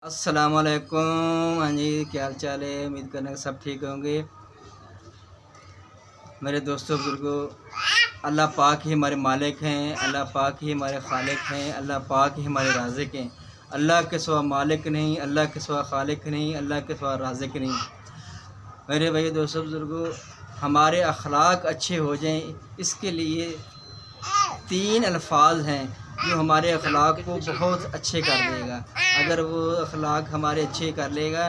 अस्सलामुअलैकुम। हाँ जी, क्या हाल चाल है? उम्मीद करना सब ठीक होंगे। मेरे दोस्तों बुजुर्गों, अल्लाह पाक ही हमारे मालिक हैं, अल्लाह पाक ही हमारे खालिक हैं, अल्लाह पाक ही हमारे राज़िक हैं। अल्लाह के सिवा मालिक नहीं, अल्लाह के सिवा खालिक नहीं, अल्लाह के सिवा राज़िक नहीं। मेरे भाई दोस्तों बुजुर्गों, हमारे अखलाक अच्छे हो जाएं, इसके लिए तीन अल्फाज हैं जो हमारे अखलाक को बहुत अच्छे कर देगा। अगर वो अखलाक हमारे अच्छे कर लेगा,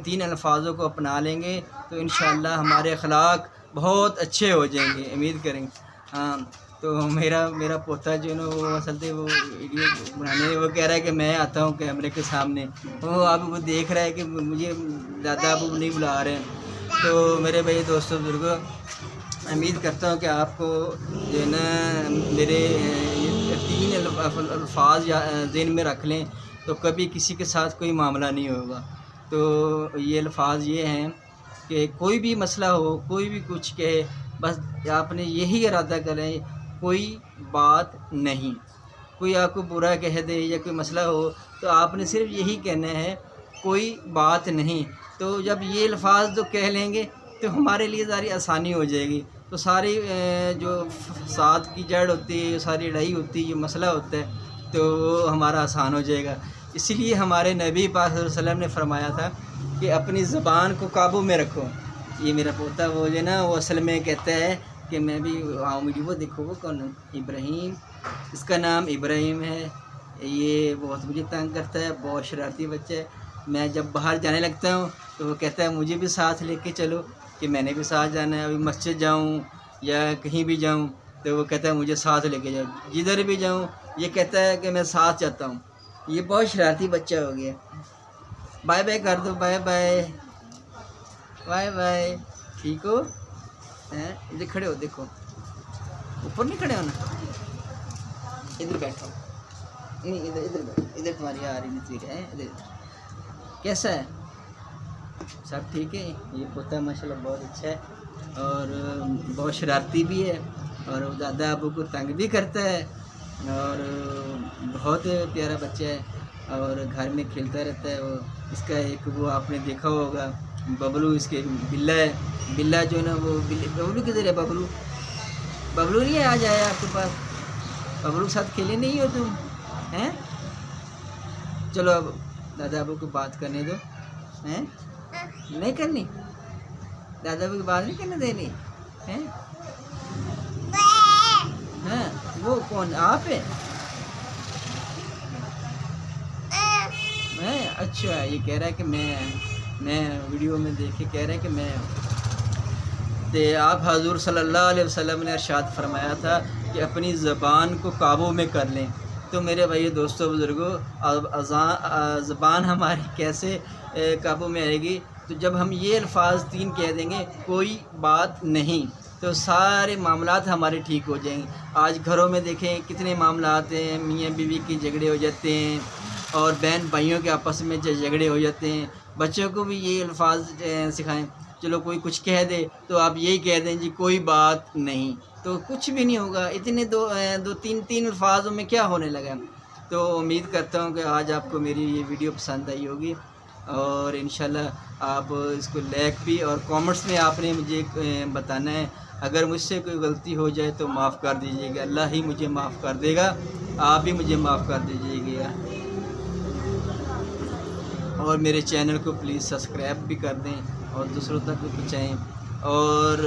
तीन अल्फाजों को अपना लेंगे तो इंशाअल्लाह हमारे अखलाक बहुत अच्छे हो जाएंगे, उम्मीद करेंगे। हाँ, तो मेरा मेरा पोता जो है ना, वो असल में वो वीडियो बनाने, वो कह रहा है कि मैं आता हूँ कैमरे के सामने। वो अब वो देख रहा है कि मुझे दादा अबू नहीं बुला रहे हैं। तो मेरे भाई दोस्तों बुजुर्गों, उम्मीद करता हूँ कि आपको जो है ना मेरे ये तीन अल्फाज या ज़हन में रख लें तो कभी किसी के साथ कोई मामला नहीं होगा। तो ये अल्फाज ये हैं कि कोई भी मसला हो, कोई भी कुछ कहे, बस आपने यही इरादा करें, कोई बात नहीं। कोई आपको बुरा कह दे या कोई मसला हो तो आपने सिर्फ यही कहना है, कोई बात नहीं। तो जब ये अल्फाज तो कह लेंगे तो हमारे लिए सारी आसानी हो जाएगी। तो सारी जो फ़साद की जड़ होती है, सारी लड़ाई होती है, जो मसला होता है, तो वो हमारा आसान हो जाएगा। इसीलिए हमारे नबी पाक सल्लल्लाहु अलैहि वसल्लम ने फरमाया था कि अपनी ज़बान को काबू में रखो। ये मेरा पोता वो जो ना, वो असल में कहता है कि मैं भी वीडियो वो देखो, वो कौन है? इब्राहीम, इसका नाम इब्राहीम है। ये बहुत मुझे तंग करता है, बहुत शरारती बच्चा है। मैं जब बाहर जाने लगता हूँ तो वो कहता है मुझे भी साथ लेके चलो, कि मैंने भी साथ जाना है। अभी मस्जिद जाऊँ या कहीं भी जाऊँ तो वो कहता है मुझे साथ लेके जाओ। जिधर भी जाऊँ ये कहता है कि मैं साथ जाता हूँ। ये बहुत शरारती बच्चा हो गया। बाय बाय कर दो, बाय बाय, बाय बाय। ठीक हो? हैं, इधर खड़े हो, देखो ऊपर नहीं खड़े होना, इधर बैठो। नहीं, इधर इधर बैठो, इधर तुम्हारी आ रही तस्वीर है। इधर कैसा है? सब ठीक है? ये पोता माशाल्लाह बहुत अच्छा है और बहुत शरारती भी है और दादा अबू को तंग भी करता है और बहुत प्यारा बच्चा है और घर में खेलता रहता है। वो इसका एक वो आपने देखा होगा बबलू, इसके बिल्ला है। बिल्ला जो है ना, वो बबलू किधर है? बबलू, बबलू नहीं है? आ जाए आपके पास, बबलू के साथ खेले नहीं हो तुम? हैं? चलो अब दादा अबू को बात करने दो। हैं? नहीं करनी? दादा अबू की बात नहीं करने देनी? हैं? हैं? वो कौन, आप है? मैं? अच्छा, ये कह रहा है कि मैं वीडियो में देख के कह रहा है कि मैं। तो आप हजूर सल्लल्लाहु अलैहि वसल्लम ने इरशाद फरमाया था कि अपनी ज़बान को काबू में कर लें। तो मेरे भाई दोस्तों बुज़ुर्गों, ज़बान हमारी कैसे काबू में आएगी? तो जब हम ये अल्फाज तीन कह देंगे, कोई बात नहीं, तो सारे मामलात हमारे ठीक हो जाएंगे। आज घरों में देखें कितने मामलात हैं, मियाँ बीवी के झगड़े हो जाते हैं और बहन भाइयों के आपस में झगड़े हो जाते हैं। बच्चों को भी ये अल्फाज सिखाएं। चलो कोई कुछ कह दे तो आप यही कह दें जी कोई बात नहीं, तो कुछ भी नहीं होगा। इतने दो तीन अल्फाजों में क्या होने लगा? तो उम्मीद करता हूँ कि आज आपको मेरी ये वीडियो पसंद आई होगी और इंशाल्लाह आप इसको लाइक भी और कमेंट्स में आपने मुझे बताना है। अगर मुझसे कोई गलती हो जाए तो माफ़ कर दीजिएगा, अल्लाह ही मुझे माफ़ कर देगा, आप भी मुझे माफ़ कर दीजिएगा। और मेरे चैनल को प्लीज़ सब्सक्राइब भी कर दें और दूसरों तक भी पहुँचाएँ और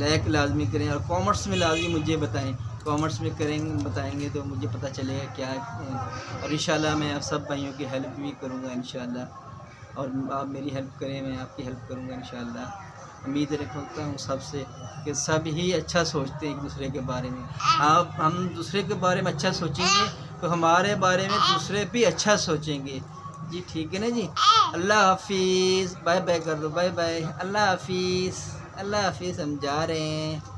लाइक लाजमी करें और कमेंट्स में लाजमी मुझे बताएं। कमेंट्स में करेंगे, बताएंगे तो मुझे पता चलेगा क्या है। और इंशाल्लाह मैं आप सब भाइयों की हेल्प भी करूँगा इंशाल्लाह, और आप मेरी हेल्प करें, मैं आपकी हेल्प करूँगा इंशाल्लाह। उम्मीद रखता हूँ सबसे कि सब ही अच्छा सोचते हैं एक दूसरे के बारे में। आप हम दूसरे के बारे में अच्छा सोचेंगे तो हमारे बारे में दूसरे भी अच्छा सोचेंगे। जी ठीक है ना जी? अल्लाह हाफिज़, बाय बाय कर दो, बाय बाय, अल्लाह हाफिज़, अल्लाह हाफिज़। हम जा रहे हैं।